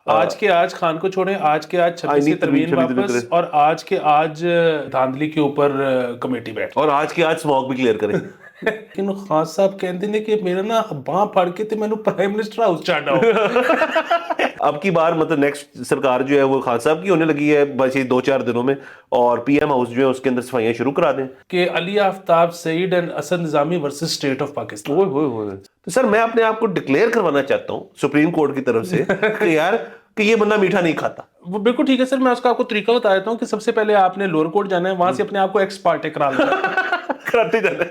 آج کے آج خان کو چھوڑیں, آج کے آج 26 کی ترمیم واپس, اور آج کے آج دھاندلی کے اوپر کمیٹی بیٹھ, اور آج کے آج اسموک بھی کلیئر کریں. لیکن خان صاحب کہتے ہیں کہ میرا نا باں پھڑ کے تے مینوں پرائم منسٹر ہاؤس چاڑا ہو. اب کی بار مطلب نیکسٹ سرکار جو ہے وہ خان صاحب کی ہونے لگی ہے بس یہ 2-4 دنوں میں, اور پی ایم ہاؤس جو ہے اس کے اندر صفائیاں شروع کرا دیں کہ Ali Aftab Saeed and Asad Nizami versus state of Pakistan. تو سر میں اپنے آپ کو ڈکلیئر کروانا چاہتا ہوں سپریم کورٹ کی طرف سے کہ یار کہ یہ بندہ میٹھا نہیں کھاتا. وہ بالکل ٹھیک ہے سر, میں اس کا آپ کو طریقہ بتا دیتا ہوں کہ سب سے پہلے آپ نے لوور کورٹ جانا ہے, وہاں سے اپنے آپ کو ایکس پارٹے کرا لینا کراتے جانا.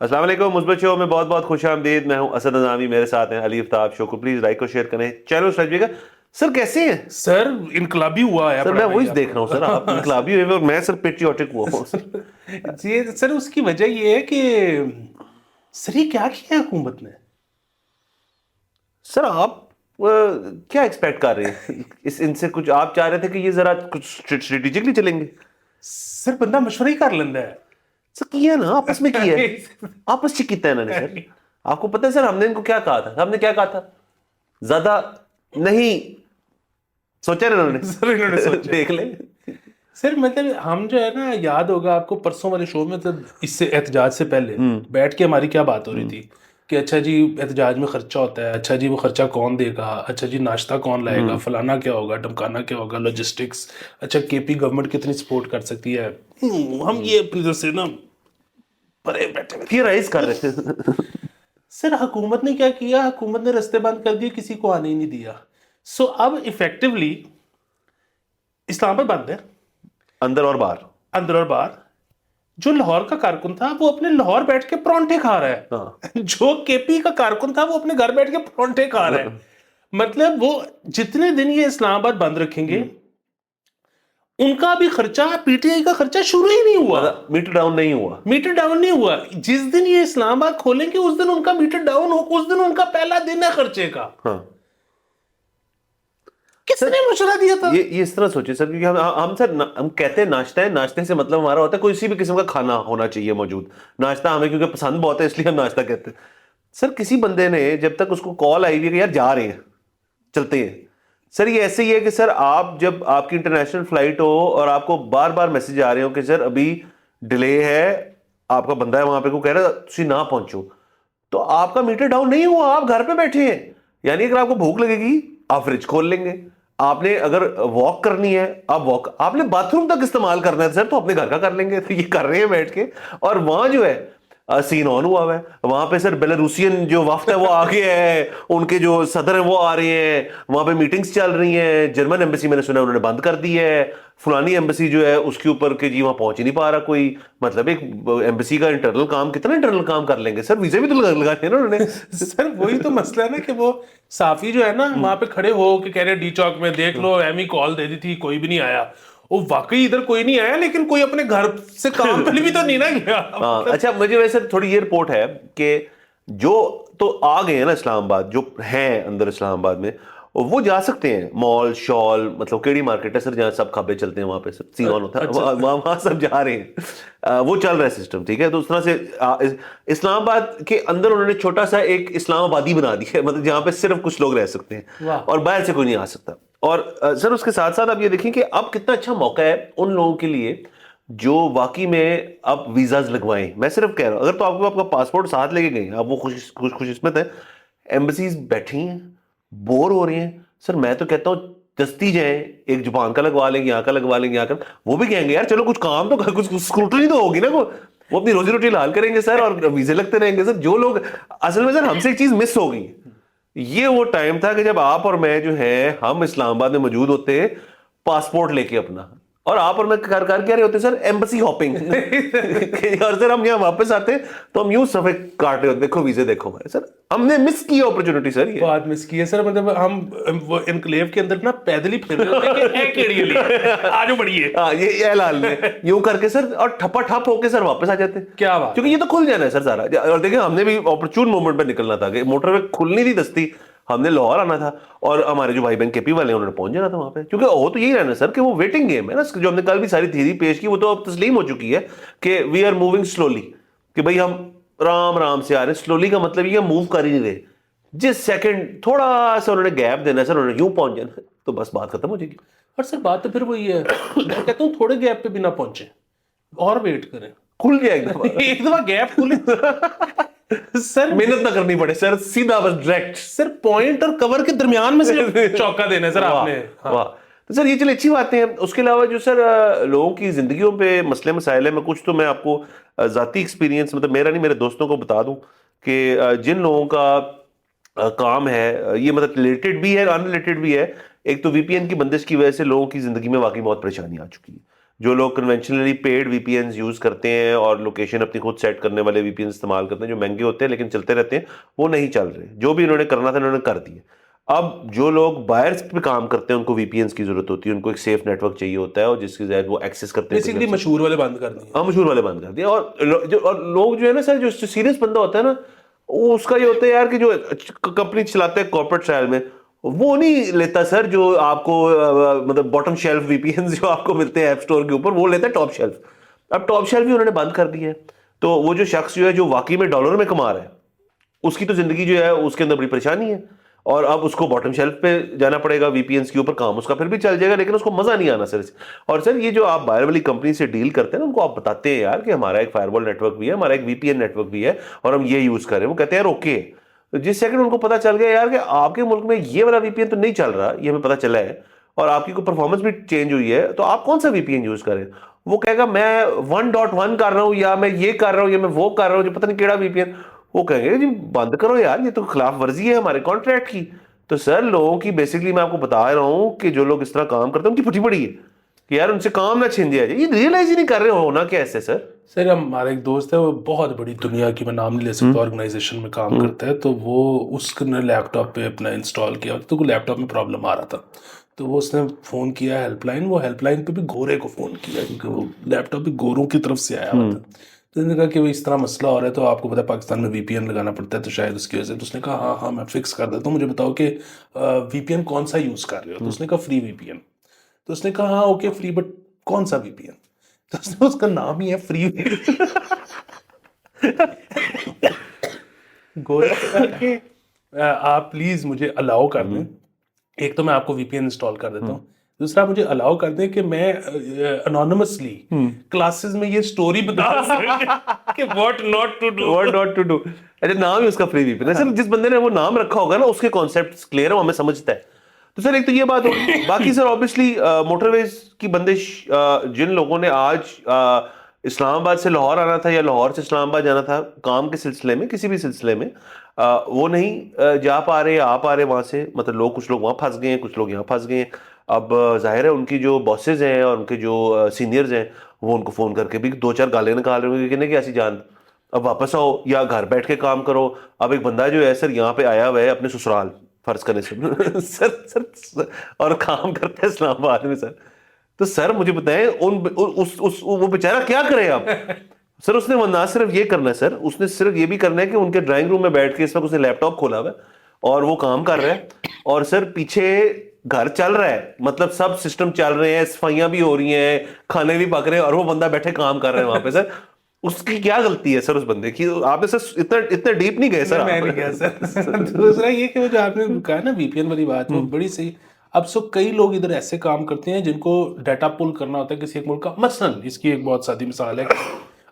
السلام علیکم, مثبت شو میں بہت بہت خوش آمدید. میں ہوں اسد نظامی, میرے ساتھ ہیں علی آفتاب. شو کو پلیز لائک اور شیئر کریں, چینل سبسکرائب کیجیے گا. سر کیسے ہیں سر؟ انقلابی ہوا ہے سر, میں وہی دیکھ رہا ہوں سر, آپ انقلابی ہوئے اور میں سر پیٹریوٹک ہوا ہوں. جی سر, اس کی وجہ یہ ہے کہ سر یہ کیا کیا ہے حکومت نے؟ سر آپ کیا ایکسپیکٹ کر رہے ہیں ان سے؟ کچھ آپ چاہ رہے تھے کہ یہ ذرا کچھ اسٹریٹجکلی چلیں گے؟ سر بندہ مشورہ ہی کر لینا ہے. سر کیا نا آپس میں کیا ہے, آپس سے کیتا ہے انہوں نے. سر آپ کو پتہ ہے سر ہم نے ان کو کیا کہا تھا؟ ہم نے کیا کہا تھا؟ زیادہ نہیں سوچا نا انہوں نے. سر انہوں نے سوچا, دیکھ لیں سر مطلب ہم جو ہے نا, یاد ہوگا آپ کو پرسوں والے شو میں, اس سے احتجاج سے پہلے بیٹھ کے ہماری کیا بات ہو رہی تھی کہ اچھا جی احتجاج میں خرچہ ہوتا ہے, اچھا جی وہ خرچہ کون دے گا, اچھا جی ناشتہ کون لائے گا, فلانا کیا ہوگا, ڈمکانا کیا ہوگا, لاجسٹکس, اچھا کے پی گورنمنٹ کتنی سپورٹ کر سکتی ہے. ہم یہ اپنی طرف سے نا پرے بیٹھے تھیورائز کر رہے تھے. سر حکومت نے کیا کیا, حکومت نے رستے بند کر دیے, کسی کو آنے ہی نہیں دیا. سو اب ایفیکٹولی اسلام آباد بند ہے, اندر اور باہر, اندر اور باہر. جو لاہور کا کارکن تھا وہ اپنے لاہور بیٹھ کے پرونٹے کھا رہا ہے, جو کے پی کا کارکن تھا وہ اپنے گھر بیٹھ کے پرونٹے کھا رہا ہے. مطلب وہ جتنے دن یہ اسلام آباد بند رکھیں گے ان کا بھی خرچہ, پی ٹی آئی کا خرچہ شروع ہی نہیں ہوا, میٹر ڈاؤن نہیں ہوا, میٹر ڈاؤن نہیں ہوا. جس دن یہ اسلام آباد کھولیں گے اس دن ان کا میٹر ڈاؤن ہو, اس دن ان کا پہلا دن ہے خرچے کا. کس نے مشورہ دیا تھا؟ یہ اس طرح سوچے سر, کیونکہ ہم سر ہم کہتے ہیں ناشتہ ہے, ناشتے سے مطلب ہمارا ہوتا ہے کوئی بھی قسم کا کھانا ہونا چاہیے موجود. ناشتہ ہمیں کیونکہ پسند بہت ہے اس لیے ہم ناشتہ کہتے ہیں. سر کسی بندے نے جب تک اس کو کال آئی ہوئی کہ یار جا رہے ہیں چلتے ہیں, سر یہ ایسے ہی ہے کہ سر آپ جب آپ کی انٹرنیشنل فلائٹ ہو اور آپ کو بار بار میسج آ رہے ہو کہ سر ابھی ڈیلے ہے, آپ کا بندہ ہے وہاں پہ کو کہہ رہا ہے تسی نہ پہنچو, تو آپ کا میٹر ڈاؤن نہیں ہوا, آپ گھر پہ بیٹھے ہیں. یعنی اگر آپ کو بھوک لگے گی آپ فریج کھول لیں گے, آپ نے اگر واک کرنی ہے آپ واک, آپ نے باتھ روم تک استعمال کرنا ہے سر تو اپنے گھر کا کر لیں گے. تو یہ کر رہے ہیں بیٹھ کے, اور وہاں جو ہے سین آن ہوا ہوا ہے. وہاں پہ سر بیلاروسین جو وفد ہے وہ آگے ہے, ان کے جو صدر ہیں وہ آ رہے ہیں, وہاں پہ میٹنگز چل رہی ہیں. جرمن ایمبیسی میں نے سنا انہوں نے بند کر دی ہے, فلانی ایمبیسی جو ہے اس کے اوپر کہ جی وہاں پہنچ ہی نہیں پا رہا کوئی. مطلب ایک ایمبیسی کا انٹرنل کام کتنا انٹرنل کام کر لیں گے سر, ویزے بھی تو لگانے ہیں نا انہوں نے. سر وہی تو مسئلہ ہے نا کہ وہ صافی جو ہے نا وہاں پہ کھڑے ہو کے کہہ رہے ڈی چوک میں دیکھ لو ایمی کال دے دی تھی کوئی بھی نہیں آیا. وہ واقعی ادھر کوئی نہیں آیا, لیکن کوئی اپنے گھر سے کام پہ بھی تو نہیں نہ گیا. اچھا مجھے ویسے تھوڑی یہ رپورٹ ہے کہ جو تو آ گئے ہیں نا اسلام آباد, جو ہیں اندر اسلام آباد میں وہ جا سکتے ہیں مال شال, مطلب کیڑی مارکیٹ ہے سر جہاں سب کھابے چلتے ہیں, وہاں پہ سب سین آن ہوتا ہے, وہاں سب جا رہے ہیں, وہ چل رہا ہے سسٹم. ٹھیک ہے, تو اس طرح سے اسلام آباد کے اندر انہوں نے چھوٹا سا ایک اسلام آبادی بنا دی ہے, مطلب جہاں پہ صرف کچھ لوگ رہ سکتے ہیں اور باہر سے کوئی نہیں آ سکتا. اور سر اس کے ساتھ ساتھ آپ یہ دیکھیں کہ اب کتنا اچھا موقع ہے ان لوگوں کے لیے جو واقعی میں اب ویزاز لگوائیں. میں صرف کہہ رہا ہوں اگر تو آپ کو آپ کا پاسپورٹ ساتھ لے کے گئے, آپ وہ خوش قسمت ہیں. ایمبیسیز بیٹھی ہیں, بور ہو رہی ہیں. سر میں تو کہتا ہوں دستی جائیں, ایک جاپان کا لگوا لیں گے, یہاں کا لگوا لیں گے, یہاں کا, وہ بھی کہیں گے یار چلو کچھ کام تو کچھ اسکروٹنی تو ہوگی نا, وہ اپنی روزی روٹی حلال کریں گے سر, اور ویزے لگتے رہیں گے. سر جو لوگ اصل میں سر ہم سے ایک چیز مس ہو گئی, یہ وہ ٹائم تھا کہ جب آپ اور میں جو ہے ہم اسلام آباد میں موجود ہوتے پاسپورٹ لے کے اپنا, اور آپ اور میں کر کیا رہے ہوتے سر ایمبیسی ہاپنگ. اور سر ہم یہاں واپس آتے تو ہم یوں صفحے کاٹ رہے ہوتے, دیکھو ویزے دیکھو ہمارے. سر ہم نے مس کی اپرچونٹی سر, یہ بات مس کی ہے سر. مطلب ہم وہ انکلیو کے اندر نا پیدل ہی پھر رہے ہوتے کہ اے کیڑی علی آجو بڑھیے, یہ اعلان نے یوں کر کے سر, اور ٹھپا ٹھپ ہو کے سر واپس آ جاتے. کیا بات, کیونکہ یہ تو کھل جانا ہے سر سارا. اور دیکھیں ہم نے بھی اپرچون مومنٹ پہ نکلنا تھا کہ موٹر وے کھلنی تھی دستی, ہم نے لاہور آنا تھا, اور ہمارے جو بھائی بہن کے پی والے ہیں انہوں نے پہنچ جانا تھا وہاں پہ. کیونکہ وہ تو یہی رہنا سر کہ وہ ویٹنگ گیم ہے نا, جو ہم نے کل بھی ساری تھیوری پیش کی وہ تو اب تسلیم ہو چکی ہے کہ وی آر موونگ سلولی, کہ بھائی ہم رام سے آ رہے ہیں. سلولی کا مطلب یہ موو کر ہی نہیں رہے, جس سیکنڈ تھوڑا سا انہوں نے گیپ دینا ہے سر، انہوں نے یوں پہنچ جانا تو بس بات ختم ہو جائے گی. اور سر بات تو پھر وہی ہے، میں کہتا ہوں تھوڑے گیپ پہ بھی نہ پہنچے اور ویٹ کریں، کھل جائے گا ایک دفعہ گیپ کھلے سر، محنت نہ کرنی پڑے سر، سیدھا بس ڈائریکٹ سر پوائنٹ اور کور کے درمیان میں سے چوکا دینا ہے سر آپ نے. واہ. تو سر یہ چلے اچھی باتیں ہیں. اس کے علاوہ جو سر لوگوں کی زندگیوں پہ مسئلے مسائل ہیں، میں کچھ تو میں آپ کو ذاتی ایکسپیرینس، مطلب میرا نہیں میرے دوستوں کو بتا دوں کہ جن لوگوں کا کام ہے یہ مطلب ریلیٹڈ بھی ہے ان ریلیٹڈ بھی ہے. ایک تو وی پی این کی بندش کی وجہ سے لوگوں کی زندگی میں واقعی بہت پریشانی آ چکی ہے. جو لوگ کنونشنلی پیڈ وی پی اینز یوز کرتے ہیں اور لوکیشن اپنی خود سیٹ کرنے والے وی پی این استعمال کرتے ہیں جو مہنگے ہوتے ہیں لیکن چلتے رہتے ہیں، وہ نہیں چل رہے. جو بھی انہوں نے کرنا تھا انہوں نے کر دیا. اب جو لوگ بائرس پہ کام کرتے ہیں ان کو وی پی اینز کی ضرورت ہوتی ہے، ان کو ایک سیف نیٹ ورک چاہیے ہوتا ہے اور جس کی ذریعے وہ ایکسیس کرتے ہیں. بیسیکلی مشہور والے بند کر دیے. ہاں مشہور والے بند کر دیا. اور لوگ جو ہے نا سر، جو سیریس بندہ ہوتا ہے نا، وہ اس کا یہ ہوتا ہے یار کہ جو کمپنی چلاتے ہیں کارپوریٹ اسٹائل میں، وہ نہیں لیتا سر جو آپ کو مطلب باٹم شیلف وی پی اینز جو آپ کو ملتے ہیں ایپ اسٹور کے اوپر، وہ لیتا ہے ٹاپ شیلف. اب ٹاپ شیلف بھی انہوں نے بند کر دی ہے. تو وہ جو شخص جو ہے جو واقعی میں ڈالر میں کما رہا ہے، اس کی تو زندگی جو ہے اس کے اندر بڑی پریشانی ہے. اور اب اس کو باٹم شیلف پہ جانا پڑے گا. وی پی اینز کے اوپر کام اس کا پھر بھی چل جائے گا لیکن اس کو مزہ نہیں آنا سر. اور سر یہ جو آپ باہر والی کمپنی سے ڈیل کرتے ہیں نا، ان کو آپ بتاتے ہیں یار کہ ہمارا ایک فائر وال نیٹ ورک بھی ہے، ہمارا ایک وی پی این نیٹ ورک بھی ہے اور ہم یہ یوز کر رہے ہیں. وہ کہتے ہیں یار اوکے. جس سیکنڈ ان کو پتا چل گیا یار کہ آپ کے ملک میں یہ والا وی پی این تو نہیں چل رہا، یہ ہمیں پتا چلا ہے، اور آپ کی کوئی پرفارمنس بھی چینج ہوئی ہے، تو آپ کون سا وی پی این یوز کریں. وہ کہے گا میں 1.1 کر رہا ہوں، یا میں یہ کر رہا ہوں، یا میں وہ کر رہا ہوں، جو پتہ نہیں کیڑا وی پی این. وہ کہیں گے جی بند کرو یار، یہ تو خلاف ورزی ہے ہمارے کانٹریکٹ کی. تو سر لوگوں کی بیسکلی میں آپ کو بتا رہا ہوں کہ جو لوگ اس طرح کام کرتے ہیں ان کی پھٹی پڑی ہے کہ یار ان سے کام نہ چھین دیا جائے. یہ ریئلائز ہی نہیں کر رہے ہونا کیا ایسے سر. سر ہمارا ایک دوست ہے، وہ بہت بڑی دنیا کی، میں نام نہیں لے سکتا، آرگنائزیشن میں کام کرتا ہے. تو وہ اس نے لیپ ٹاپ پہ اپنا انسٹال کیا تو وہ لیپ ٹاپ میں پرابلم آ رہا تھا. تو وہ اس نے فون کیا ہیلپ لائن، وہ ہیلپ لائن پہ بھی گورے کو فون کیا کیونکہ وہ لیپ ٹاپ بھی گوروں کی طرف سے آیا ہوا تھا. تو انہوں نے کہا کہ وہ اس طرح مسئلہ ہو رہا ہے، تو آپ کو پتا ہے پاکستان میں وی پی این لگانا پڑتا ہے تو شاید اس کی وجہ سے. تو اس نے کہا ہاں میں فکس کر دیتا ہوں، مجھے بتاؤ کہ وی پی این کون سا یوز کر رہے ہو. تو اس نے کہا فری وی پی این. تو اس نے کہا ہاں اوکے فری، بٹ کون سا وی پی این. تو اس کا نام ہی ہے فری. گورے آپ پلیز مجھے الاؤ کر دیں، ایک تو میں آپ کو وی پی این انسٹال کر دیتا ہوں، دوسرا مجھے الاؤ کر دیں کہ میں انونیمسلی کلاسز میں یہ سٹوری بتا سکوں کہ what not to do. What not to do. اچھا نام ہی اس کا فری وی پی این. سر جس بندے نے وہ نام رکھا ہوگا نا، اس کے کانسیپٹس کلیئر ہیں، ہمیں سمجھتا ہے. تو سر ایک تو یہ بات ہوگی. باقی سر آبویسلی موٹر ویز کی بندش، جن لوگوں نے آج اسلام آباد سے لاہور آنا تھا یا لاہور سے اسلام آباد جانا تھا کام کے سلسلے میں، کسی بھی سلسلے میں، وہ نہیں جا پا رہے، آ پا رہے وہاں سے. مطلب لوگ کچھ لوگ وہاں پھنس گئے ہیں، کچھ لوگ یہاں پھنس گئے ہیں. اب ظاہر ہے ان کی جو باسز ہیں اور ان کے جو سینئرز ہیں وہ ان کو فون کر کے بھی 2-4 گالیں نکال رہے ہوں گے کہ ایسی جان اب واپس آؤ یا گھر بیٹھ کے کام کرو. اب ایک بندہ جو ہے سر یہاں پہ آیا ہوا ہے اپنے سسرال فرض کرنے سے سر اور کام کرتا ہے اسلام آباد میں سر. تو سر مجھے بتائیں وہ بیچارہ کیا کرے اب. سر اس نے نہ صرف یہ کرنا ہے سر، اس نے صرف یہ بھی کرنا ہے کہ ان کے ڈرائنگ روم میں بیٹھ کے اس وقت اس نے لیپ ٹاپ کھولا ہوا ہے اور وہ کام کر رہا ہے اور سر پیچھے گھر چل رہا ہے، مطلب سب سسٹم چل رہے ہیں، صفائیاں بھی ہو رہی ہیں، کھانے بھی پک رہے ہیں، اور وہ بندہ بیٹھے کام کر رہے ہیں وہاں پہ. سر اس کی کیا غلطی ہے سر اس بندے کی؟ آپ نے سر اتنا ڈیپ نہیں گئے سر. میں نہیں گیا سر. دوسرا یہ کہ وہ جو آپ نے کہا نا وی پی این والی بات، وہ بڑی صحیح. اب سو کئی لوگ ادھر ایسے کام کرتے ہیں جن کو ڈیٹا پول کرنا ہوتا ہے کسی ایک ملک کا. مثلاً اس کی ایک بہت سادی مثال ہے،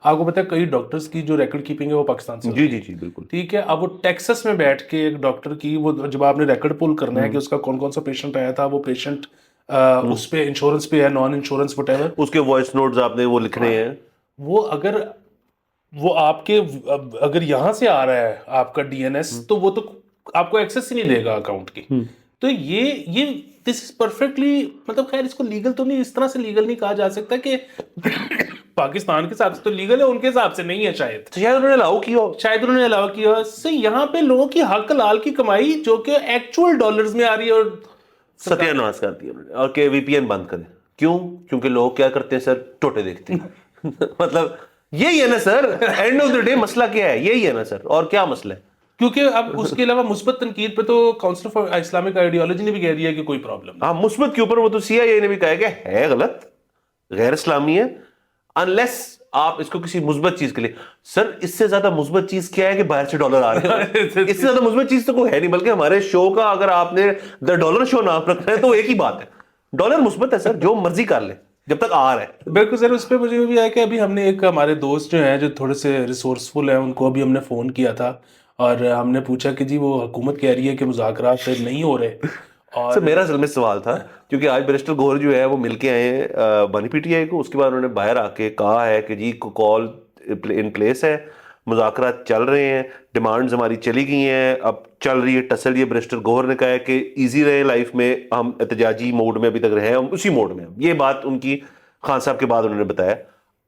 آپ کو پتا ہے کئی ڈاکٹرز کی جو ریکارڈ کیپنگ ہے وہ پاکستان سے جی جی جی بالکل ٹھیک ہے. اب وہ ٹیکسس میں بیٹھ کے ایک ڈاکٹر کی وہ جب آپ نے ریکارڈ پول کرنا ہے کہ اس کا کون کون سا پیشنٹ آیا تھا، وہ پیشنٹ اس پہ انشورنس پہ ہے، نان انشورنس وٹ ایور، اس کے وائس نوٹس آپ نے وہ لکھنے ہیں. وہ اگر وہ آپ کے اگر یہاں سے آ رہا ہے آپ کا ڈی این ایس، تو وہ تو آپ کو ایکسیس ہی نہیں دے گا اکاؤنٹ کی. تو یہ دس از پرفیکٹلی، مطلب خیر اس کو لیگل تو نہیں، اس طرح سے لیگل نہیں کہا جا سکتا کہ پاکستان کے حساب سے تو لیگل ہے، ان کے حساب سے نہیں ہے شاید. شاید انہوں نے الاؤ کیا ہو، شاید انہوں نے الاؤ کیا ہو. سے یہاں پہ لوگوں کی حق حلال کی کمائی جو کہ ایکچوئل ڈالرز میں آ رہی ہے اور ستیہ ناش کر دیا انہوں نے. اور کہ وی پی این بند کریں. کیوں؟ کیونکہ لوگ کیا کرتے ہیں سر، ٹوٹے دیکھتے ہیں. مطلب یہی ہے نا سر، اینڈ آف دا ڈے مسئلہ کیا ہے؟ یہی ہے نا سر. اور کیا مسئلہ ہے؟ کیونکہ اب اس کے علاوہ مثبت تنقید پہ تو کاؤنسل فار اسلامک آئیڈیالوجی نے بھی کہہ دیا کہ کوئی پرابلم نہیں. ہاں مثبت کے اوپر وہ تو سی آئی اے نے بھی کہا کہ ہے غلط، غیر اسلامی ہے، انلیس آپ اس کو کسی مثبت چیز کے لیے, سر اس سے زیادہ مثبت چیز کیا ہے کہ باہر سے ڈالر آ رہے ہیں, اس سے زیادہ مثبت چیز تو کوئی ہے نہیں, بلکہ ہمارے شو کا اگر آپ نے دا ڈالر شو نام رکھنا ہے تو ایک ہی بات ہے, ڈالر مثبت ہے سر, جو مرضی کر لیں جب تک آ رہا ہے. بالکل سر. اس پہ مجھے بھی آیا کہ ابھی ہم نے ایک ہمارے دوست جو ہیں جو تھوڑے سے ریسورسفل ہیں, ان کو ابھی ہم نے فون کیا تھا اور ہم نے پوچھا کہ جی وہ حکومت کہہ رہی ہے کہ مذاکرات نہیں ہو رہے. اور سر میرا اصل میں سوال تھا, کیونکہ آج بیرسٹر گوہر جو ہے وہ مل کے آئے ہیں بانی پی ٹی آئی کو, اس کے بعد انہوں نے باہر آ کے کہا ہے کہ جی کال ان پلیس ہے, مذاکرات چل رہے ہیں, ڈیمانڈز ہماری چلی گئی ہیں, اب چل رہی ہے ٹسل. یہ بیرسٹر گوہر نے کہا ہے کہ ایزی رہے لائف میں, ہم احتجاجی موڈ میں ابھی تک رہے ہیں, ہم اسی موڈ میں ہیں. یہ بات ان کی خان صاحب کے بعد انہوں نے بتایا.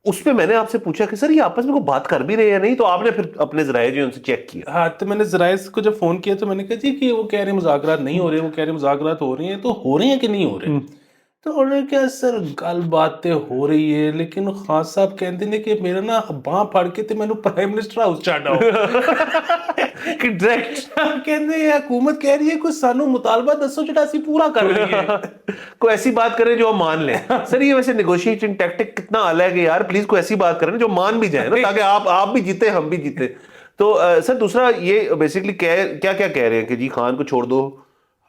اس پہ میں نے آپ سے پوچھا کہ سر یہ آپس میں کوئی بات کر بھی رہے یا نہیں, تو آپ نے پھر اپنے ذرائع جو ان سے چیک کیا. ہاں, تو میں نے ذرائع کو جب فون کیا تو میں نے کہا جی کہ وہ کہہ رہے ہیں مذاکرات نہیں ہو رہے, وہ کہہ رہے ہیں مذاکرات ہو رہی ہیں, تو ہو رہی ہیں کہ نہیں ہو رہے؟ تو انہوں نے کہا سر گل باتیں ہو رہی ہے, لیکن خان صاحب کہتے ہیں کہ میرا نا باں پھڑ کے تے مینوں پرائم منسٹر ہاؤس چاڑ آؤ کہ ڈائریکٹ کہتے ہیں حکومت کہہ رہی ہے کوئی سانو مطالبہ دسو جڑا اسی پورا کر رہی ہے. کوئی ایسی بات کریں جو ہم مان لیں. سر یہ ویسے نیگوشیشن ٹیکٹک کتنا اعلیٰ ہے کہ یار پلیز کوئی ایسی بات کریں جو مان بھی جائیں نا, تاکہ آپ بھی جیتے ہم بھی جیتے. تو سر دوسرا یہ بیسکلی کیا کیا کہہ رہے ہیں کہ جی خان کو چھوڑ دو,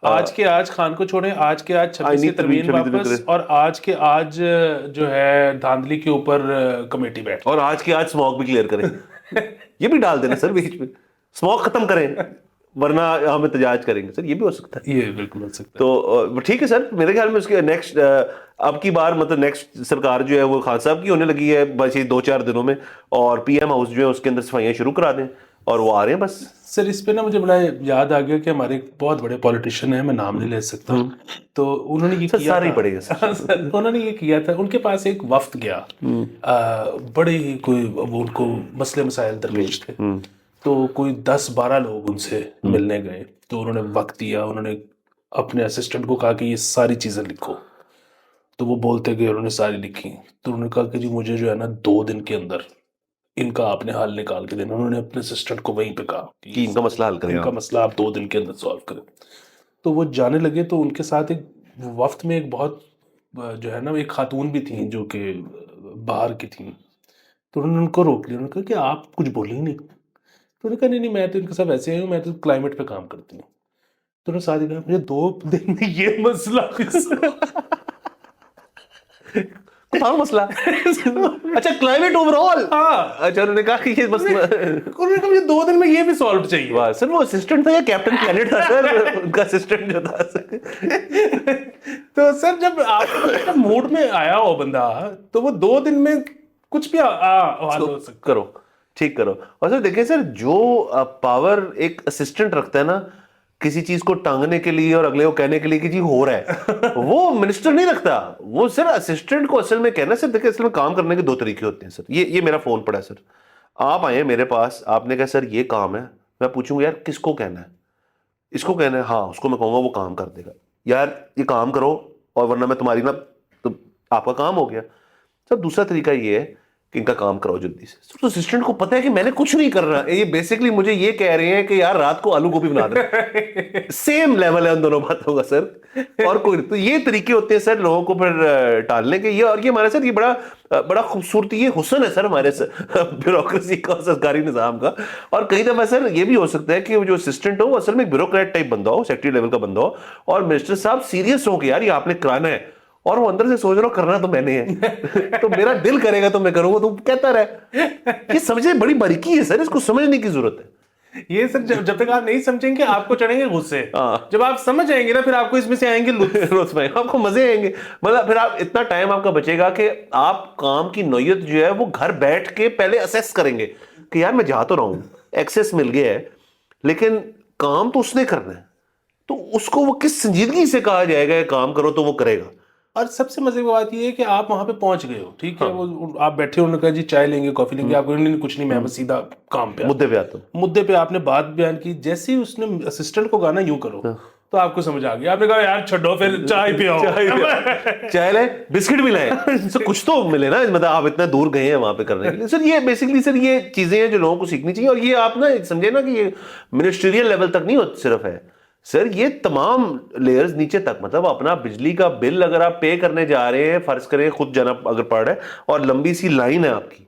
آج کے آج خان کو چھوڑیں, آج کے آج 26 ترمیم واپس, اور آج کے آج جو ہے دھاندلی کے اوپر کمیٹی بیٹھ, اور آج کے آج اسموک بھی کلیئر کریں. یہ بھی ڈال دینا سر بیچ میں, اسموک ختم کریں ورنہ ہم احتجاج کریں گے. سر یہ بھی ہو سکتا ہے, یہ بالکل ہو سکتا ہے. تو ٹھیک ہے سر. میرے خیال میں اس کے نیکسٹ اب کی بار مطلب نیکسٹ سرکار جو ہے وہ خان صاحب کی ہونے لگی ہے بس یہ 2-4 دنوں میں, اور پی ایم ہاؤس جو ہے اس کے اندر صفائیاں شروع کرا دیں, اور وہ آ رہے ہیں بس. سر اس پہ نا مجھے بڑا یاد آ گیا کہ ہمارے ایک بہت بڑے پولیٹیشین ہیں, میں نام نہیں لے سکتا, تو انہوں نے یہ کیا سارے ہی پڑے گا سر. انہوں نے یہ کیا تھا, ان کے پاس ایک وفد گیا, بڑے ہی کوئی وہ ان کو مسئلے مسائل درپیش تھے, تو کوئی 10-12 لوگ ان سے ملنے گئے. تو انہوں نے وقت دیا, انہوں نے اپنے اسسٹنٹ کو کہا کہ یہ ساری چیزیں لکھو, تو وہ بولتے گئے, انہوں نے ساری لکھی. تو انہوں نے کہا کہ جی مجھے جو ہے نا 2 دن کے اندر ان کا آپ نے حل نکال کے دینا. انہوں نے اپنے اسسٹنٹ کو وہیں پہ کہا کہ ان کا مسئلہ حل کریں, ان کا مسئلہ آپ 2 دن کے اندر سالو کریں. تو وہ جانے لگے, تو ان کے ساتھ ایک وفد میں ایک بہت جو ہے نا ایک خاتون بھی تھیں جو کہ باہر کی تھیں. تو انہوں نے ان کو روک لیا, انہوں نے کہا کہ آپ کچھ بولیں ہی نہیں. تو انہوں نے کہا نہیں میں تو ان کے ساتھ ایسے آئی ہوں, میں تو کلائمیٹ پہ کام کرتی ہوں. تو انہوں نے ساتھ ہی کہا مجھے 2 دن میں یہ مسئلہ مسئلہ اچھا کلائمیٹ اوور آل. ہاں, اچھا انہوں نے کہا کہ یہ مسئلہ, انہوں نے کہا مجھے 2 دن میں یہ بھی سالو چاہیے. سر وہ اسسٹنٹ تھا یا کیپٹن پلانٹ تھا سر, ان کا اسسٹنٹ جو تھا. تو سر جب آپ موڈ میں آیا ہو بندہ, تو وہ 2 دن میں کچھ بھی حل ہو سکتا. کرو ٹھیک کرو. اور سر دیکھیں سر, جو پاور ایک اسسٹنٹ رکھتا ہے نا کسی چیز کو ٹانگنے کے لیے اور اگلے کو کہنے کے لیے کہ جی ہو رہا ہے, وہ منسٹر نہیں رکھتا, وہ سر اسسٹنٹ کو اصل میں کہنا. سر دیکھیں اصل میں کام کرنے کے 2 طریقے ہوتے ہیں سر. یہ میرا فون پڑا ہے سر, آپ آئے میرے پاس, آپ نے کہا سر یہ کام ہے, میں پوچھوں گا یار کس کو کہنا ہے, اس کو کہنا ہے, ہاں اس کو میں کہوں گا, وہ کام کر دے گا. یار یہ کام کرو اور ورنہ میں تمہاری نا, تو آپ کا کام ہو گیا. سر دوسرا طریقہ یہ ہے کہ ان کا کام کراؤ جلدی سے. تو اسسٹنٹ کو پتا ہے کہ میں نے کچھ نہیں کر رہا, یہ بیسکلی مجھے یہ کہہ رہے ہیں کہ یار رات کو آلو گوبھی بنا دیں. سیم لیول ہے ان دونوں باتوں کا سر, اور کوئی. تو یہ طریقے ہوتے ہیں سر لوگوں کو پھر ٹالنے کے. یہ اور یہ ہمارے سر یہ بڑا خوبصورتی, یہ حسن ہے سر ہمارے بیوروکریسی کا, سرکاری نظام کا. اور کئی دفعہ سر یہ بھی ہو سکتا ہے کہ وہ جو اسسٹنٹ ہو وہ اصل میں بیوروکریٹ ٹائپ بندہ ہو, سیکٹری لیول کا بندہ ہو, اور منسٹر صاحب سیریس ہو کہ یار یہ آپ نے کرانا ہے, اور وہ اندر سے سوچ رہا ہوں کرنا تو میں نے ہے, تو میرا دل کرے گا تو میں کروں گا, تو کہتا رہے. یہ سمجھے بڑی باریکی ہے سر, اس کو سمجھنے کی ضرورت ہے. یہ سر جب تک آپ نہیں سمجھیں گے آپ کو چڑھیں گے غصے, جب آپ سمجھ جائیں گے نا پھر آپ کو اس میں سے آئیں گے لطف, آپ کو مزے آئیں گے. مطلب پھر آپ اتنا ٹائم آپ کا بچے گا کہ آپ کام کی نوعیت جو ہے وہ گھر بیٹھ کے پہلے اسیس کریں گے کہ یار میں جا تو رہا ہوں, ایکسیس مل گیا ہے, لیکن کام تو اس نے کرنا ہے, تو اس کو وہ کس سنجیدگی سے کہا جائے گا کام کرو تو وہ کرے گا. اور سب سے مزے کی بات یہ ہے کہ آپ وہاں پہ پہنچ گئے ہو, ٹھیک ہے, وہ آپ بیٹھے ہو, انہوں نے کہا جی چائے لیں گے, کافی لیں گے, آپ کو کچھ نہیں, میں بس سیدھا کام پہ مدے پہ آتا ہوں. مدے پہ آپ نے بات بیان کی, جیسے ہی اس نے اسسٹنٹ کو کہا نا یوں کرو, تو آپ کو سمجھ آ گیا, آپ نے کہا یار چھڈو پھر چائے پیاؤ, چائے لائے, بسکٹ بھی لائے, سر کچھ تو ملے نا, مطلب آپ اتنا دور گئے ہیں وہاں پہ کرنے کے لیے. سر یہ بیسکلی سر یہ چیزیں ہیں جو لوگوں کو سیکھنی چاہیے. اور یہ آپ نا سمجھے نا کہ یہ منسٹریل لیول تک نہیں صرف ہے سر, یہ تمام لیئرز نیچے تک, مطلب اپنا بجلی کا بل اگر آپ پے کرنے جا رہے ہیں, فرض کریں خود جانا اگر پڑ رہا ہے, اور لمبی سی لائن ہے آپ کی,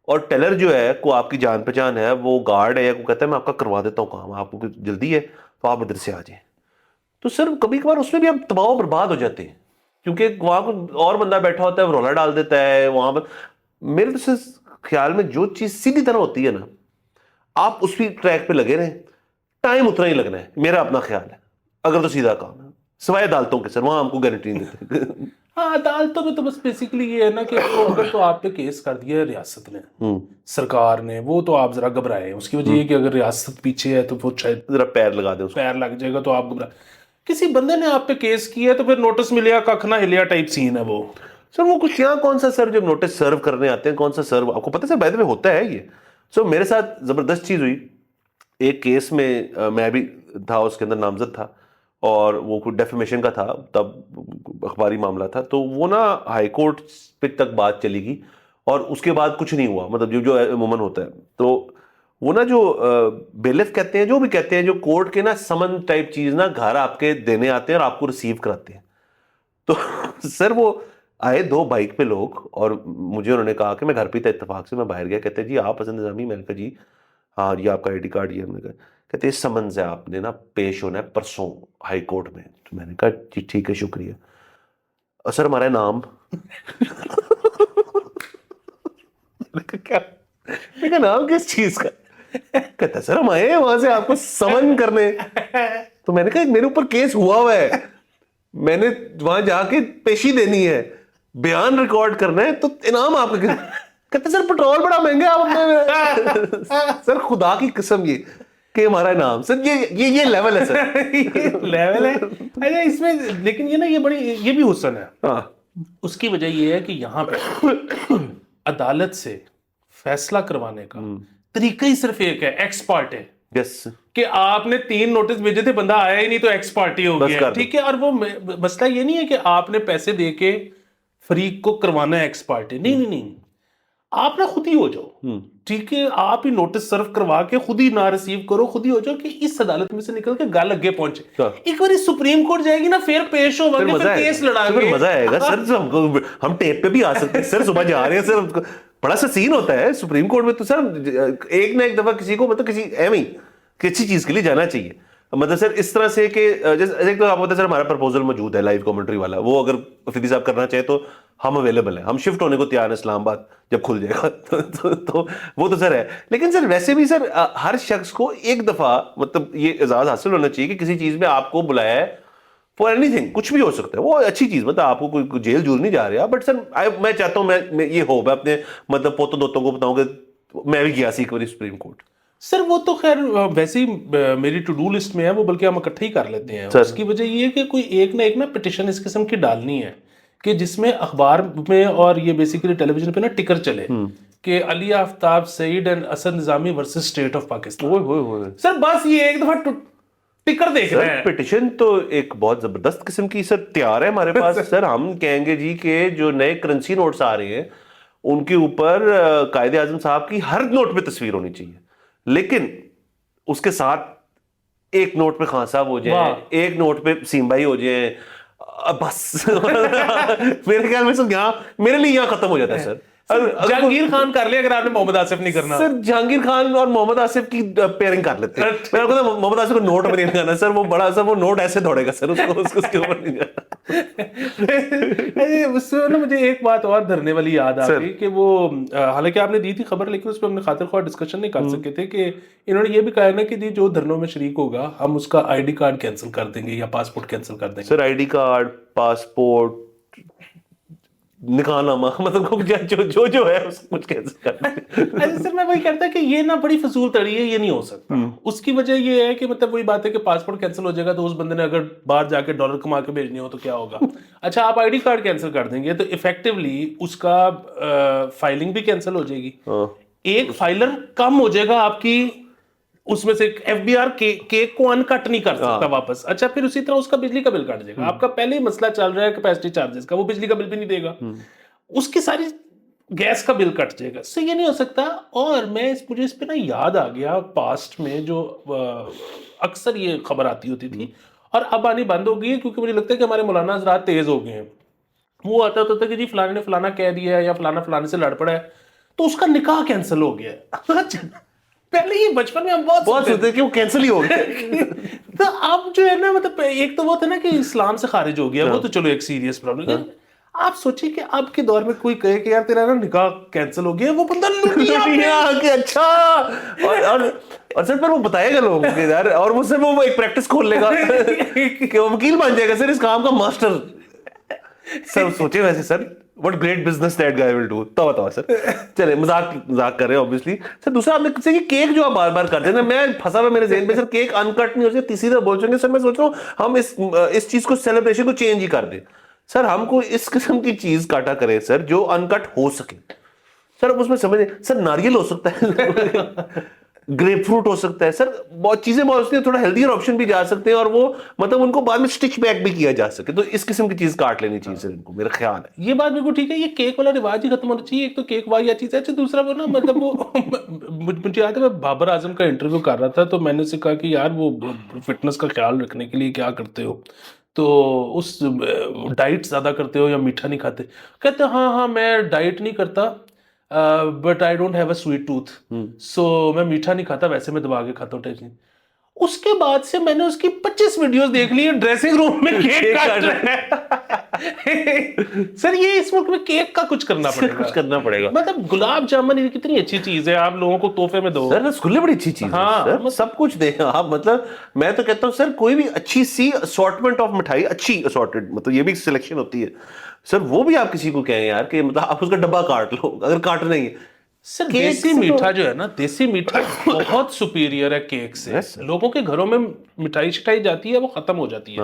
اور ٹیلر جو ہے کو آپ کی جان پہچان ہے, وہ گارڈ ہے یا کو کہتا ہے میں آپ کا کروا دیتا ہوں کام, آپ کو جلدی ہے تو آپ ادھر سے آ جائیں, تو سر کبھی کبھار اس میں بھی ہم تباہ و برباد ہو جاتے ہیں, کیونکہ وہاں کو اور بندہ بیٹھا ہوتا ہے, رولا ڈال دیتا ہے وہاں پر. میرے تو خیال میں جو چیز سیدھی طرح ہوتی ہے نا, آپ اس بھی ٹریک پہ لگے رہیں, ٹائم اتنا ہی لگنا ہے, میرا اپنا خیال ہے, اگر تو سیدھا کام ہے, سوائے عدالتوں کے سر, وہاں ہم کو گارنٹی نہیں دیتے. ہاں عدالتوں میں تو بس بیسیکلی یہ ہے نا کہ اگر تو آپ پہ کیس کر دیا ہے ریاست نے, سرکار نے, وہ تو آپ ذرا گھبرائے. اس کی وجہ یہ کہ اگر ریاست پیچھے ہے تو وہ شاید ذرا پیر لگا دیں, پیر لگ جائے گا تو آپ گھبرائے. کسی بندے نے آپ پہ کیس کیا ہے تو پھر نوٹس ملیا ککھ نہ ہلیا ٹائپ سین ہے وہ. سر وہ کچھ یہاں کون سا سر جو نوٹس سرو کرنے آتے ہیں, کون سا سرو آپ کو پتہ ہے سر, بائی دا وے ہوتا ہے یہ. سر میرے ساتھ زبردست چیز ہوئی ایک کیس میں, میں بھی تھا اس کے اندر نامزد تھا, اور وہ کوئی ڈیفیمیشن کا تھا, تب اخباری معاملہ تھا, تو وہ نا ہائی کورٹ پہ تک بات چلی گئی, اور اس کے بعد کچھ نہیں ہوا, مطلب جو عموماً ہوتا ہے. تو وہ نا جو بیلف کہتے ہیں, جو بھی کہتے ہیں, جو کورٹ کے نا سمن ٹائپ چیز نا گھر آپ کے دینے آتے ہیں اور آپ کو ریسیو کراتے ہیں. تو سر وہ آئے 2 بائک پہ لوگ, اور مجھے انہوں نے کہا کہ میں گھر پہ تھا اتفاق سے, میں باہر گیا, کہتے جی آپ حسن نظامی, میں نے کہا جی ہاں یہ آپ کا آئی ڈی کارڈ, یہ میں نے کہا, کہتے اس سمنز ہے آپ نے نا پیش ہونا ہے پرسوں ہائی کورٹ میں. تو میں نے کہا جی ٹھیک ہے شکریہ. اور سر ہمارا نام کیا, میں کہا نام کس چیز کا, کہتا سر ہم آئے ہیں وہاں سے آپ کو سمن کرنے. تو میں نے کہا میرے اوپر کیس ہوا ہے, میں نے وہاں جا کے پیشی دینی ہے, بیان ریکارڈ کرنا ہے, تو انعام آپ کا. کہتے سر پیٹرول بڑا مہنگا آپ. سر خدا کی قسم یہ کہ ہمارا انعام, سر یہ لیول ہے سر, یہ لیول ہے. اچھا اس میں لیکن یہ نا یہ بڑی یہ بھی حسن ہے. اس کی وجہ یہ ہے کہ یہاں پہ عدالت سے فیصلہ کروانے کا طریقہ ہی صرف ایک ہے, ایکس پارٹے. یس, کہ آپ نے 3 نوٹس بھیجے تھے, بندہ آیا ہی نہیں تو ایکس پارٹی ہو گیا, ٹھیک ہے. اور وہ مسئلہ یہ نہیں ہے کہ آپ نے پیسے دے کے فریق کو کروانا ہے ایکس پارٹی, نہیں نہیں, آپ نہ خود ہی ہو جاؤ, ٹھیک ہے. آپ ہی نوٹس سرو کروا کے خود ہی نہ ریسیو کرو, خود ہی ہو جاؤ کہ اس عدالت میں سے نکل کے گل اگے پہنچے. ایک بار سپریم کورٹ جائے گی نا, پھر پیش ہو گے, پھر کیس لڑا گے, مزہ آئے گا سر. ہم ٹیپ پہ بھی آ سکتے ہیں سر, صبح جا رہے ہیں سر, بڑا سا سین ہوتا ہے سپریم کورٹ میں. تو سر ایک نہ ایک دفعہ کسی کو مطلب کسی ایم ہی اچھی چیز کے لیے جانا چاہیے. مطلب سر اس طرح سے کہ جیسے تو آپ ہوتا ہے سر, ہمارا پرپوزل موجود ہے لائیو کامنٹری والا, وہ اگر افریدی صاحب کرنا چاہے تو ہم اویلیبل ہیں, ہم شفٹ ہونے کو تیار ہیں اسلام آباد جب کھل جائے گا. تو وہ تو سر ہے. لیکن سر ویسے بھی سر ہر شخص کو ایک دفعہ مطلب یہ اعزاز حاصل ہونا چاہیے کہ کسی چیز میں آپ کو بلایا ہے فار اینی تھنگ, کچھ بھی ہو سکتا ہے, وہ اچھی چیز, مطلب آپ کو کوئی جیل جول نہیں جا رہا. بٹ سر میں چاہتا ہوں میں یہ ہو, میں اپنے مطلب پوتوں دوتوں کو بتاؤں کہ میں بھی گیا سی ایک بار سپریم کورٹ. سر وہ تو خیر ویسے ہی میری ٹو ڈو لسٹ میں ہے, وہ بلکہ ہم اکٹھے ہی کر لیتے ہیں. اس کی وجہ یہ ہے کہ کوئی ایک نہ ایک نا پٹیشن اس قسم کی ڈالنی ہے کہ جس میں اخبار میں اور یہ بیسیکلی ٹیلی ویژن پہ نا ٹکر چلے کہ Ali Aftab Saeed and Asad Nizami versus state of Pakistan. Sir بس یہ ایک دفعہ ٹکر دیکھ رہے ہیں. پٹیشن تو ایک بہت زبردست قسم کی سر تیار ہے ہمارے پاس. سر ہم کہیں گے جی کہ جو نئے کرنسی نوٹس آ رہے ہیں ان کے اوپر قائد اعظم صاحب کی ہر نوٹ پہ تصویر ہونی چاہیے, لیکن اس کے ساتھ ایک نوٹ پہ خان صاحب ہو جائیں, ایک نوٹ پہ سیم بھائی ہو جائیں, بس میرے خیال میں سر یہاں میرے لیے یہاں ختم ہو جاتا ہے سر. جہانگیر خان کر لے اگر آپ نے محمد آصف نہیں کرنا. سر جہانگیر خان اور محمد آصف کی پیئرنگ کر لیتے ہیں. میرے کو محمد آصف کو نوٹ میں نہیں لگانا سر, وہ بڑا سر وہ نوٹ ایسے دوڑے گا سر, اس کے اوپر نہیں جانا. اس سے نا مجھے ایک بات اور دھرنے والی یاد آ گئی کہ وہ حالانکہ آپ نے دی تھی خبر, لیکن اس پہ ہم نے خاطر خواہ ڈسکشن نہیں کر سکے تھے کہ انہوں نے یہ بھی کہا نا کہ جی جو دھرنوں میں شریک ہوگا ہم اس کا آئی ڈی کارڈ کینسل کر دیں گے یا پاسپورٹ کینسل کر دیں گے. سر آئی ڈی کارڈ, پاسپورٹ, نکاح نامہ, مطلب جو ہے اس کو کچھ کینسل کرنا. سر میں وہی کہتا کہ یہ نا بڑی فضول تڑی ہے, یہ نہیں ہو سکتا. اس کی وجہ یہ ہے کہ مطلب وہی بات ہے کہ پاسپورٹ کینسل ہو جائے گا تو اس بندے نے اگر باہر جا کے ڈالر کما کے بھیجنی ہو تو کیا ہوگا. اچھا آپ آئی ڈی کارڈ کینسل کر دیں گے تو افیکٹولی اس کا فائلنگ بھی کینسل ہو جائے گی, ایک فائلر کم ہو جائے گا آپ کی, اس میں سے ایف بی آر کیک کو ان کٹ نہیں کر سکتا واپس. اچھا پھر اسی طرح اس کا بجلی کا بل کٹ جائے گا. آپ کا پہلے ہی مسئلہ چل رہا ہے کیپیسٹی چارجز کا, وہ بجلی کا بل بھی نہیں دے گا, اس کی ساری گیس کا بل کٹ جائے گا. اس سے یہ نہیں ہو سکتا. اور مجھے اس پہ نا یاد آ گیا پاسٹ میں جو اکثر یہ خبر آتی ہوتی تھی اور اب آنی بند ہو گئی ہے کیونکہ مجھے لگتا ہے کہ ہمارے مولانا حضرات تیز ہو گئے ہیں. وہ آتا ہوتا تھا کہ جی فلانے نے فلانا کہہ دیا ہے یا فلانا فلانے سے لڑ پڑا ہے تو اس کا نکاح کینسل ہو گیا ہے. پہلے یہ بچپن میں ہم بہت سوچتے کہ وہ کینسل ہی ہو گیا. تو اب جو ہے نا مطلب ایک تو وہ تھا نا کہ اسلام سے خارج ہو گیا, وہ تو چلو ایک سیریس پرابلم ہے. آپ سوچیں کہ اب کے دور میں کوئی کہے کہ یار تیرا نا نکاح کینسل ہو گیا, وہ بندہ دنیا کے اچھا اور سر پر وہ بتائے گا لوگوں کے یار, اور وہ سر وہ ایک پریکٹس کھول لے گا کہ وہ وکیل بن جائے گا سر اس کام کا ماسٹر. سر سوچے ویسے سر what great business that guy will do. تو بتاؤ سر, چلے مذاق کر رہے ہیں obviously. سر دوسرا آپ نے کہا کہ کیک جو آپ بار بار کرتے ہیں نا, میں پھنسا ہوا میرے ذہن میں سر کیک انکٹ نہیں ہو سکتا. تیسری طرف بول چکے سر, میں سوچ رہا ہوں ہم اس چیز کو سیلیبریشن کو چینج ہی کر دیں. سر ہم کو اس قسم کی چیز کاٹا کریں سر جو انکٹ ہو سکے. سر اب اس میں سمجھیں سر ناریل ہو سکتا ہے, گریپ فروٹ ہو سکتا ہے سر, بہت چیزیں بہت ہوتی ہیں, تھوڑا ہیلدیئر آپشن بھی جا سکتے ہیں, اور وہ مطلب ان کو بعد میں سٹچ بیک بھی کیا جا سکے. تو اس قسم کی چیز کاٹ لینی چاہیے سر ان کو, میرا خیال ہے. یہ بات بالکل ٹھیک ہے, یہ کیک والا رواج ہی ختم ہونا چاہیے. ایک تو کیک والی چیز ہے. اچھا دوسرا وہ نا مطلب وہ مجھے یاد ہے میں بابر اعظم کا انٹرویو کر رہا تھا, تو میں نے اسے کہا کہ یار وہ فٹنس کا خیال رکھنے کے لیے کیا کرتے ہو, تو اس ڈائٹ زیادہ کرتے ہو یا میٹھا نہیں کھاتے؟ کہتے ہاں میں ڈائٹ نہیں کرتا but I don't have a sweet tooth, so میں میٹھا نہیں کھاتا, ویسے میں دبا کے کھاتا ہوں ٹیسٹنگ. اس کے بعد سے میں نے اس کی 25 ویڈیوز دیکھ لی ڈریسنگ روم میں کیک کاٹ رہے ہیں. سر یہ اس ملک میں کیک کا کچھ کرنا پڑے گا. مطلب گلاب جامن یہ کتنی اچھی چیز ہے, آپ لوگوں کو تحفے میں دو. سر رسگلے بڑی اچھی چیز ہے, سب کچھ دیں آپ. مطلب میں تو کہتا ہوں سر کوئی بھی اچھی سی اسارٹمنٹ آف مٹھائی, اچھی اسارٹڈ, مطلب یہ بھی سلیکشن ہوتی ہے سر, وہ بھی آپ کسی کو کہیں یار کہ مطلب آپ اس کا ڈبہ کاٹ لو اگر کاٹنا ہی ہے. سر دیسی میٹھا جو ہے نا, دیسی میٹھا بہت سپیریئر ہے کیک سے. لوگوں کے گھروں میں مٹھائی شٹائی جاتی ہے, وہ ختم ہو جاتی ہے,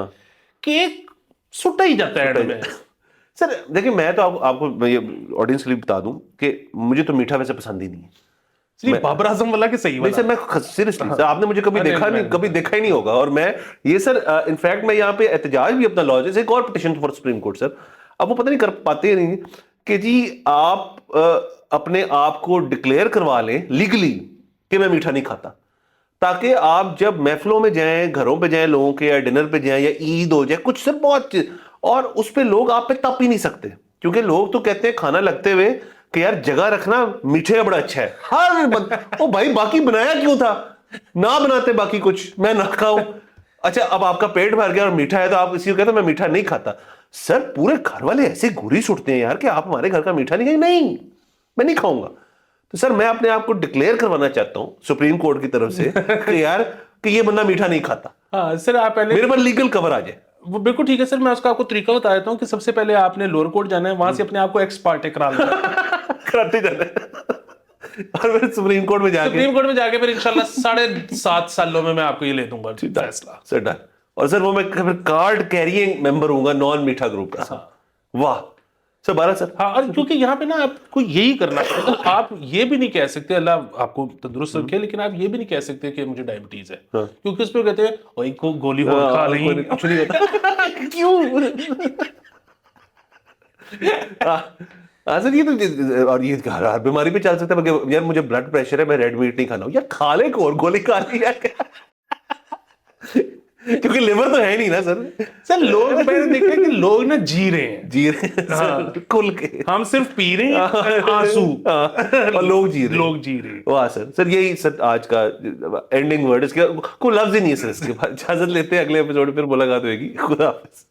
کیک سٹا ہی جاتا ہے میں. سر دیکھیں میں تو آپ کو آڈینس کے لیے بتا دوں کہ مجھے تو میٹھا ویسے پسند ہی نہیں ہے. بابر اعظم والا کہ صحیح والا؟ سر میں سیریسلی آپ نے مجھے کبھی دیکھا ہی نہیں ہوگا. اور میں یہ سر انفیکٹ میں یہاں پہ احتجاج بھی اپنا لاج, ایک اور پٹیشن فار سپریم کورٹ سر, اب وہ پتہ نہیں کر پاتے نہیں کہ جی آپ اپنے آپ کو ڈکلیئر کروا لیں لیگلی کہ میں میٹھا نہیں کھاتا, تاکہ آپ جب محفلوں میں جائیں, گھروں پہ جائیں لوگوں کے, یا ڈنر پہ جائیں, یا عید ہو جائے, کچھ سر بہت چیز, اور اس پہ لوگ آپ پہ تپ ہی نہیں سکتے, کیونکہ لوگ تو کہتے ہیں کھانا لگتے ہوئے کہ یار جگہ رکھنا میٹھے کا بڑا اچھا ہے. ہر او بھائی باقی بنایا کیوں تھا, نہ بناتے باقی کچھ, میں نہ کھاؤں. اچھا اب آپ کا پیٹ بھر گیا اور میٹھا ہے تو آپ اسی کو کہتے ہیں میں میٹھا نہیں کھاتا. سر پورے گھر والے ایسے گوری سٹتے ہیں یار کہ آپ ہمارے گھر کا میٹھا نہیں کھائیں. نہیں میں نہیں کھاؤں گا. تو سر میں اپنے آپ کو ڈکلیئر کروانا چاہتا ہوں سپریم کورٹ کی طرف سے کہ یار کہ یہ بندہ میٹھا نہیں کھاتا. ہاں سر آپ پہلے میرے پر لیگل کور آ جائے. وہ بالکل ٹھیک ہے سر, میں اس کا آپ کو طریقہ بتا دیتا ہوں کہ سب سے پہلے آپ نے لوور کورٹ جانا ہے, وہاں سے اپنے آپ کو ایکس پارٹے کراتے جانا ہے, اور پھر سپریم کورٹ میں جا کے پھر انشاءاللہ 7.5 سالوں میں آپ کو یہ لے دوں گا فیصلہ. سر ڈن. اور سر وہ میں کارڈ کیرینگ ممبر ہوں گا نان میٹھا گروپ کا. واہ سر 12 سر. ہاں, اور کیونکہ یہاں پہ نا آپ کو یہی کرنا پڑے گا. آپ یہ بھی نہیں کہہ سکتے اللہ آپ کو تندرست رکھے, لیکن آپ یہ بھی نہیں کہہ سکتے کہ مجھے ڈائبٹیز ہے, کیونکہ اس پہ کہتے ہیں وہی کو گولی ہو کھا لیں, کچھ نہیں ہوتا. کیوں سر یہ تو, اور یہ ہر بیماری پہ چل سکتا ہے. یار مجھے بلڈ پریشر ہے, میں ریڈ میٹ نہیں کھانا ہوں. یار کھا لے کو گولی کھا لی کیونکہ لیور تو ہے نہیں نا سر. سر لوگ میں نے دیکھا کہ لوگ نا جی رہے ہیں کل کے, ہم صرف پی رہے ہیں آنسو, اور لوگ جی رہے ہیں. واہ سر یہی سر آج کا اینڈنگ ورڈ, اس کے کوئی لفظ ہی نہیں ہے سر. اس کے بعد اجازت لیتے ہیں, اگلے ایپیسوڈ پھر ملاقات ہوئے گی. خدا حافظ.